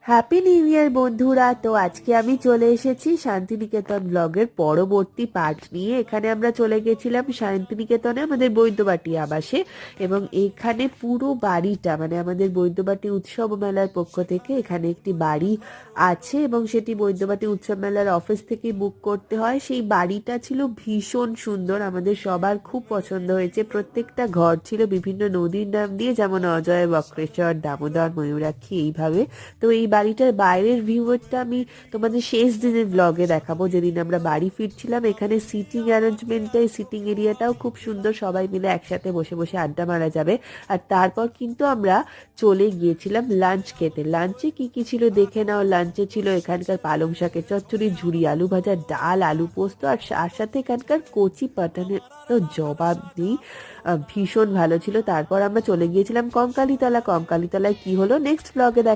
Happy new year বন্ধুরা। তো আজকে আমি চলে এসেছি শান্তিনিকেতন ব্লগের পরবর্তী পার্ট নিয়ে। এখানে আমরা চলে গেছিলাম শান্তিনিকেতনে আমাদের বৈদ্যবাটী আবাসে, এবং এখানে পুরো বাড়িটা মানে আমাদের বৈদ্যবাটী উৎসব মেলার পক্ষ থেকে এখানে একটি বাড়ি আছে, এবং সেটি বৈদ্যবাটী উৎসব মেলার অফিস থেকে বুক করতে হয়। সেই বাড়িটা ছিল ভীষণ সুন্দর, আমাদের সবার খুব পছন্দ হয়েছে। প্রত্যেকটা ঘর ছিল বিভিন্ন নদীর নাম দিয়ে, যেমন অজয়, বক্রেশ্বর, দামোদর, ময়ূরাক্ষী, এইভাবে। তো এই বাড়িটার বাইরের ভিউটা আমি তোমাদের শেষ দিনের ব্লগে দেখাবো, যেদিন আমরা বাড়ি ফিরছিলাম। এখানে সিটিং অ্যারেঞ্জমেন্টটাই, সিটিং এরিয়াটাও খুব সুন্দর, সবাই মিলে একসাথে বসে বসে আড্ডা মারা যাবে। আর তারপর কিন্তু আমরা চলে গিয়েছিলাম লাঞ্চ খেতে। লাঞ্চে কি কি ছিল দেখে নাও। লাঞ্চে ছিল এখানকার পালং শাকের চচ্চড়ি, ঝুরি আলু ভাজা, ডাল, আলু পোস্ত, আর তার সাথে এখানকার কচি পাঠানের তো জবাব নেই। ভীষণ ভালো ছিল। তারপর আমরা চলে গিয়েছিলাম কঙ্কালীতলা। কঙ্কালীতলায় কি হলো নেক্সট ব্লগে দেখা।